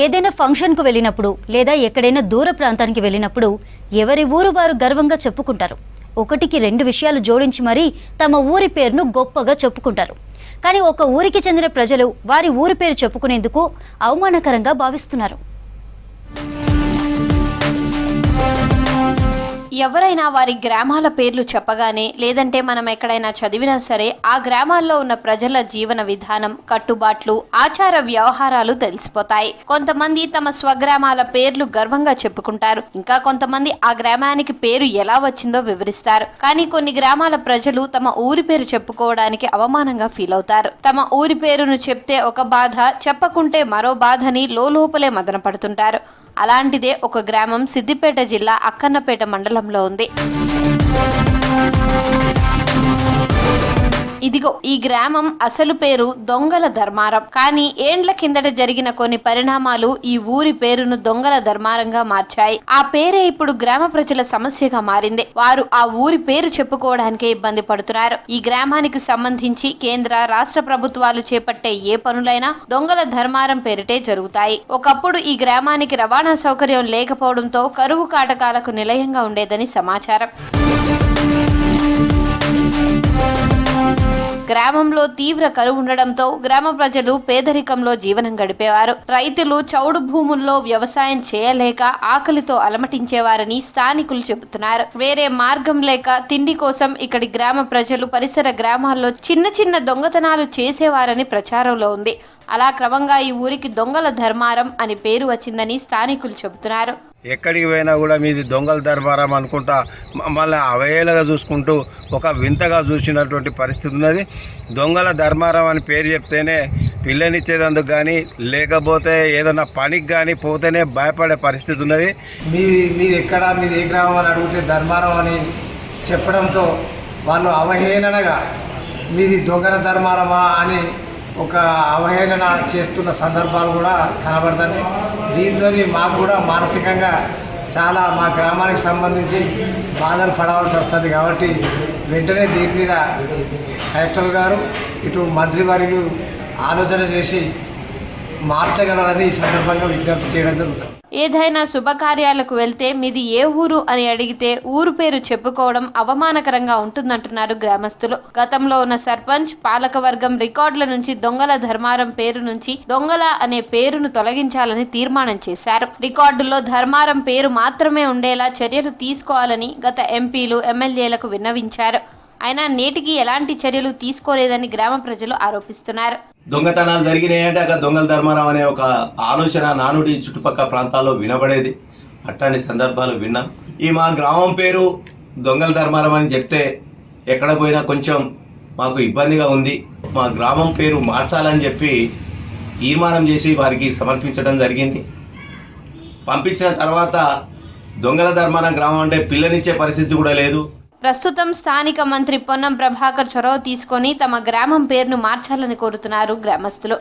ఏదైనా ఫంక్షన్కు వెళ్ళినప్పుడు లేదా ఎక్కడైనా దూర ప్రాంతానికి వెళ్ళినప్పుడు ఎవరి ఊరు వారు గర్వంగా చెప్పుకుంటారు. ఒకటికి రెండు విషయాలు జోడించి మరీ తమ ఊరి పేరును గొప్పగా చెప్పుకుంటారు. కానీ ఒక ఊరికి చెందిన ప్రజలు వారి ఊరి పేరు చెప్పుకునేందుకు అవమానకరంగా భావిస్తున్నారు. ఎవరైనా వారి గ్రామాల పేర్లు చెప్పగానే లేదంటే మనం ఎక్కడైనా చదివినా సరే ఆ గ్రామాల్లో ఉన్న ప్రజల జీవన విధానం, కట్టుబాట్లు, ఆచార వ్యవహారాలు తెలిసిపోతాయి. కొంతమంది తమ స్వగ్రామాల పేర్లు గర్వంగా చెప్పుకుంటారు. ఇంకా కొంతమంది ఆ గ్రామానికి పేరు ఎలా వచ్చిందో వివరిస్తారు. కానీ కొన్ని గ్రామాల ప్రజలు తమ ఊరి పేరు చెప్పుకోవడానికి అవమానంగా ఫీల్ అవుతారు. తమ ఊరి పేరును చెప్తే ఒక బాధ, చెప్పకుంటే మరో బాధని లోపలే మదన పడుతుంటారు. అలాంటిదే ఒక గ్రామం సిద్దిపేట జిల్లా అక్కన్నపేట మండలంలో ఉంది. ఇదిగో ఈ గ్రామం అసలు పేరు దొంగల ధర్మారం. కానీ ఏండ్ల కిందట జరిగిన కొన్ని పరిణామాలు ఈ ఊరి పేరును దొంగల ధర్మారంగా మార్చాయి. ఆ పేరే ఇప్పుడు గ్రామ ప్రజల సమస్యగా మారింది. వారు ఆ ఊరి పేరు చెప్పుకోవడానికే ఇబ్బంది పడుతున్నారు. ఈ గ్రామానికి సంబంధించి కేంద్ర, రాష్ట్ర ప్రభుత్వాలు చేపట్టే ఏ పనులైనా దొంగల ధర్మారం పేరిటే జరుగుతాయి. ఒకప్పుడు ఈ గ్రామానికి రవాణా సౌకర్యం లేకపోవడంతో కరువు కాటకాలకు నిలయంగా ఉండేదని సమాచారం. గ్రామంలో తీవ్ర కరువు ఉండడంతో గ్రామ ప్రజలు పేదరికంలో జీవనం గడిపేవారు. రైతులు చౌడు భూముల్లో వ్యవసాయం చేయలేక ఆకలితో అలమటించేవారని స్థానికులు చెబుతున్నారు. వేరే మార్గం లేక తిండి కోసం ఇక్కడి గ్రామ ప్రజలు పరిసర గ్రామాల్లో చిన్న చిన్న దొంగతనాలు చేసేవారని ప్రచారంలో ఉంది. అలా క్రమంగా ఈ ఊరికి దొంగల ధర్మారం అని పేరు వచ్చిందని స్థానికులు చెబుతున్నారు. ఎక్కడికి పోయినా కూడా మీది దొంగల దర్బారం అనుకుంటా మమ్మల్ని అవహేళనగా చూసుకుంటూ ఒక వింతగా చూసినటువంటి పరిస్థితి ఉన్నది. దొంగల ధర్మారం అని పేరు చెప్తేనే పిల్లనిచ్చేదందుకు కానీ లేకపోతే ఏదైనా పనికి కానీ పోతేనే భయపడే పరిస్థితి ఉన్నది. మీది ఎక్కడ, మీది ఏ గ్రామం అని అడిగితే ధర్మారం అని చెప్పడంతో వాళ్ళు అవహేళనగా మీది దొంగల ధర్మారమా అని ఒక అవహేళన చేస్తున్న సందర్భాలు కూడా కనబడుతుంది. దీంతో మాకు కూడా మానసికంగా చాలా మా గ్రామానికి సంబంధించి బాధలు పడవలసి వస్తుంది. కాబట్టి వెంటనే దీని మీద కలెక్టర్ గారు ఇటు మంత్రివర్యులు ఆలోచన చేసి మార్చగలరని ఈ సందర్భంగా విజ్ఞప్తి చేయడం జరుగుతుంది. ఏదైనా శుభకార్యాలకు వెళ్తే మీది ఏ ఊరు అని అడిగితే ఊరు పేరు చెప్పుకోవడం అవమానకరంగా ఉంటుందంటున్నారు గ్రామస్తులు. గతంలో ఉన్న సర్పంచ్, పాలకవర్గం రికార్డుల నుంచి దొంగల ధర్మారం పేరు నుంచి దొంగల అనే పేరును తొలగించాలని తీర్మానం చేశారు. రికార్డుల్లో ధర్మారం పేరు మాత్రమే ఉండేలా చర్యలు తీసుకోవాలని గత ఎంపీలు, ఎమ్మెల్యేలకు విన్నవించారు. అయినా నేటికి ఎలాంటి చర్యలు తీసుకోలేదని గ్రామ ప్రజలు ఆరోపిస్తున్నారు. దొంగతనాలు జరిగినాయంటే అక్కడ దొంగల ధర్మారం అనే ఒక ఆలోచన నానుడి చుట్టుపక్కల ప్రాంతాల్లో వినబడేది. అట్లాంటి సందర్భాలు విన్నాం. ఈ మా గ్రామం పేరు దొంగల ధర్మారం అని చెప్తే ఎక్కడ పోయినా కొంచెం మాకు ఇబ్బందిగా ఉంది. మా గ్రామం పేరు మార్చాలని చెప్పి తీర్మానం చేసి వారికి సమర్పించడం జరిగింది. పంపించిన తర్వాత దొంగల ధర్మారం గ్రామం అంటే పిల్లనిచ్చే పరిస్థితి కూడా లేదు. ప్రస్తుతం స్థానిక మంత్రి పొన్నం ప్రభాకర్ చొరవ తీసుకొని తమ గ్రామం పేరును మార్చాలని కోరుతున్నారు గ్రామస్తులు.